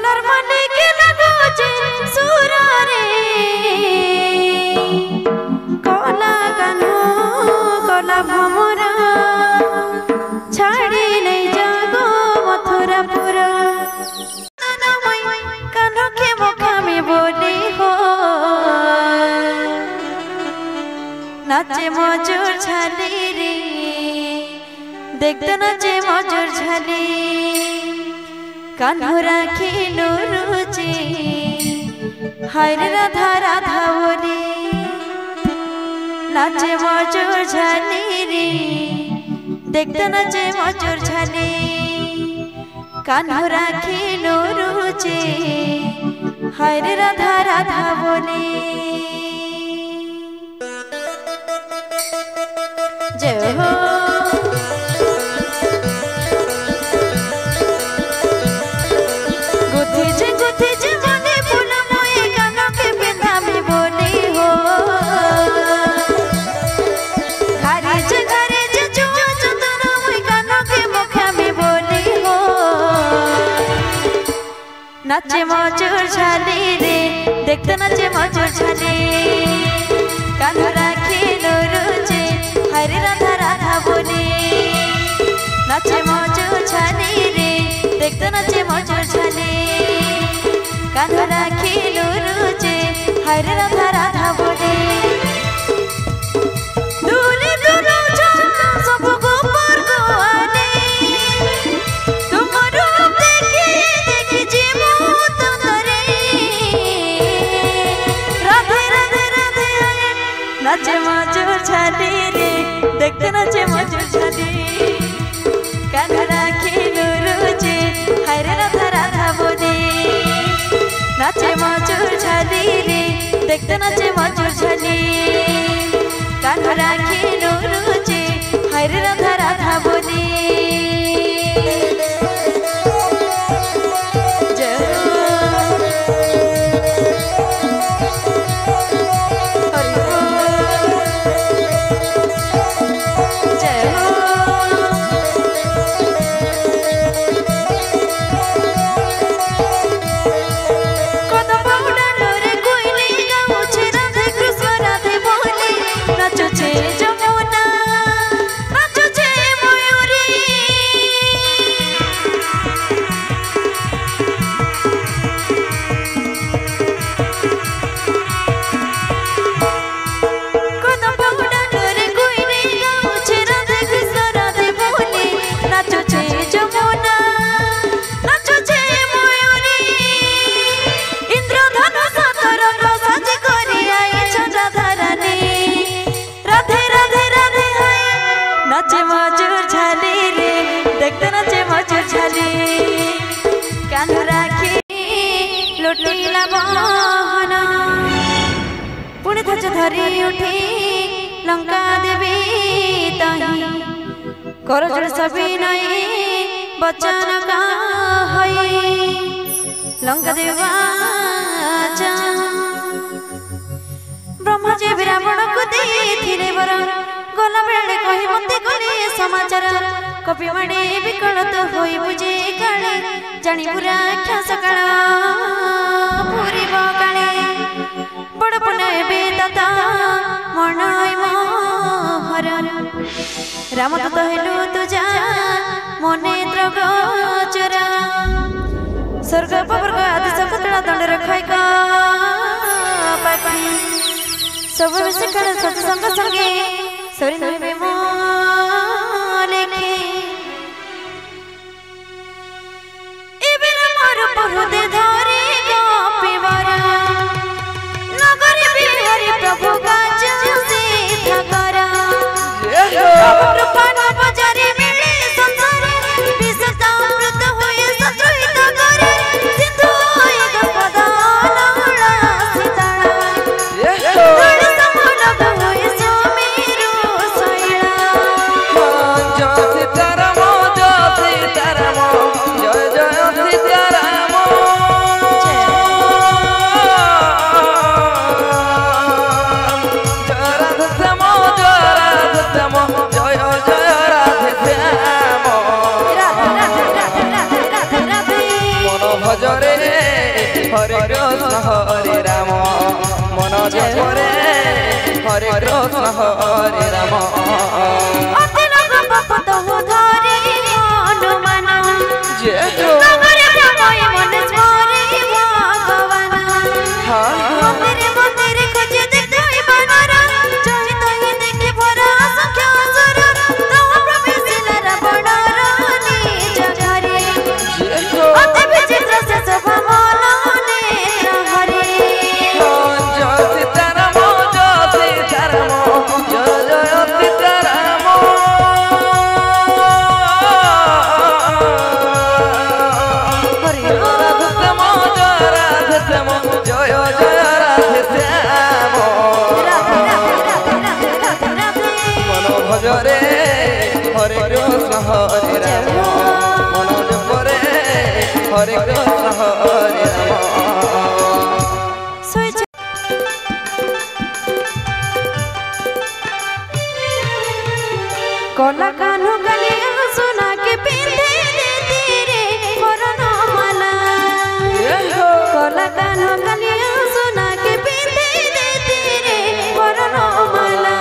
colour मने के लगोचे सुरा रे कोला कानो कोला भमरा छाड़ी नहीं जागो मथुरापुरा कानो के मुखा में बोली हो नाचे मजूर झाली रे देखते नाचे मजूर झाली कान्हो राखी रुचि हाय रे राधा राधा बोली नाचे मजूर झाली रे देखते नाचे मजूर झाली कान्हो राखी रुचि हाय रे राधा राधा बोली जय हो गुथी जे मने फूल मोए कान के बिंदा में बोली हो घरे जे जुआ चंदना मोए कान के मुखा में बोली हो नाचे मजूर झाली रे देखते नाचे मजूर झाली कान्हो राखी रुचि हरे राधा राधा बोली नाचे मजूर झाली रे देखते नाचे मजूर झाली कान्हो राखी रुचि हरे राधा राधा बोली दूले दूलो जाना सब गोपर को आने तुम रूप देखी जी मोत करे राधे राधे राधे नाचे मजूर झाली रे देखते नाचे मजूर झाली कान्हो राखी रुचि हरे राधा राधा बोली नाचे मजूर झाली रे देखते नाचे मजूर झाली कान्हो राखी रुचि हरे राधा राधा बोली नाचे मजूर झाली रे देखते नाचे मजूर झाली कान्हो राखी लुटिला बहन पुणे धज धरी उठी लंका देवी तही करजोड़ सभी नहीं बचन कही लंका देवा ब्रह्मा जी रावण को देथिले वर गला बेले कही मते करे समाचार कपि माने विकल तो होई बुझे काले जानी पूरा ख्या सकाळ पूरी बकाले बड़ पुने बेदता मनय मोहर राम तो हेलु तुजा मने द्रगोचर स्वर्ग पवर्ग आदि सब तळा दंड रखाय का पापी सब विषय सत्संग संगे सरी नबे लेखे एबेर मोर बहुदे धरे गोपीवर नगर बिहारी प्रभु काज सीधा कर कृपा न बजारे मिले संसारे विसता अमृत होए संतोषित करे सिंधु होए गपदा लहड़ा सीताड़ा भजरे हरे कृष्ण हरे राम मन जपरे हरे कृष्ण हरे राम हरे कृष्ण हरे राम मन जपरे हरे कृष्ण हरे राम कोला कान्हो गलिया सुना के पिंधे देती रे कोरोना माला कोला कान्हो गलिया सुना के पिंधे देती रे कोरोना माला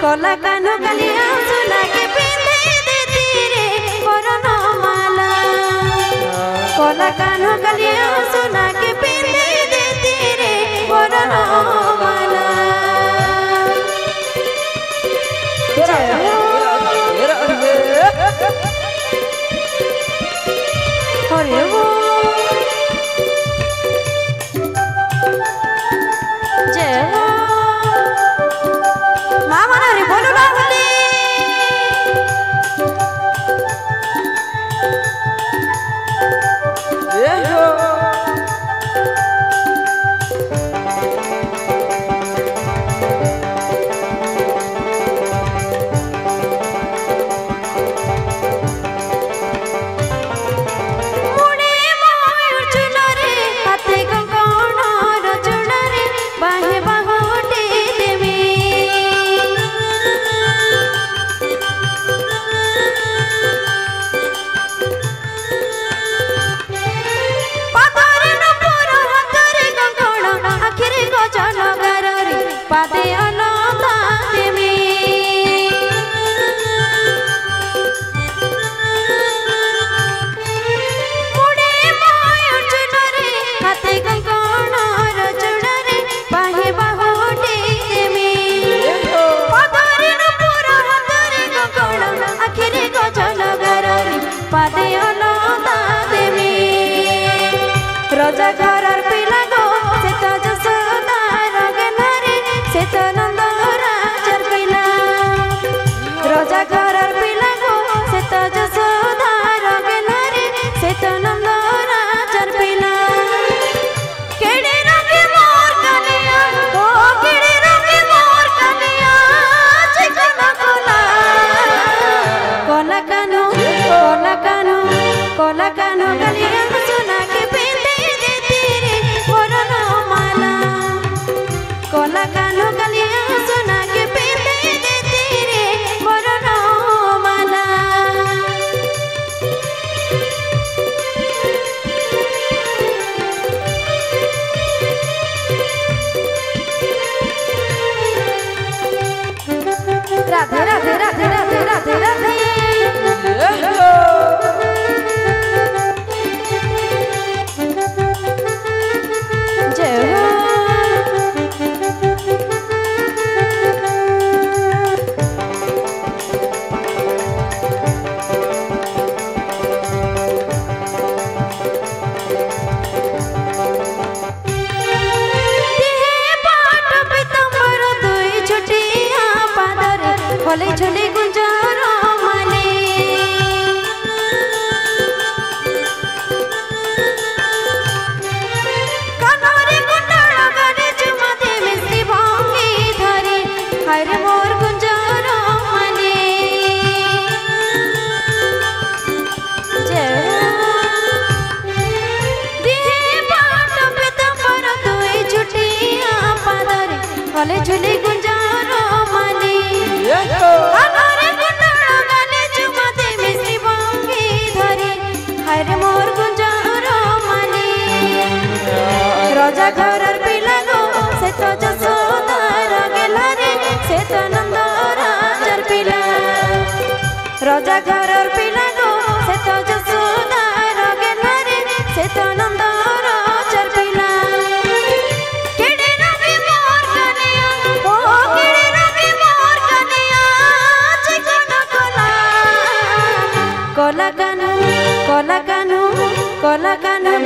कोला कान्हो गलिया सुना के पिंधे देती रे कोरोना माला कोला कान्हो गलिया सुना के पिंधे देती रे कोरोना माला हरे वो जय हो मामा रे बोलो ना बोले जय हो रजा घरर पिला गो से तो जसोदा रगनारे से तो नंद राजर पिला रजा घरर पिला गो से तो जसोदा रगनारे से तो नंद राजर पिला केड़े रंगे मोर कनिया ओ केड़े रंगे मोर कनिया चिकना कोला कोला कानो गलिया सुना के कोला कान्हो गलिया सुना के पिंधे देती रे कोरोना माला राधे राधे राधे राधे राधे राधे जय हो भले गले झुली गुंजार माली कानरे कुंडल गाले चुमाते मिश्री बंगी धरी हरे मोर गुंजार माली राजा घरर पिला गो से तो जसोदा गेला रे से तो नंद राजर पिला राजा घरर पिला गो से तो जसोदा गेला रे से तो नंद राजर पिला केड़े रवि मोर कनिया ओ केड़े रवि मोर कनिया चिकन कोला कोला कानू कोला कानू कोला कानू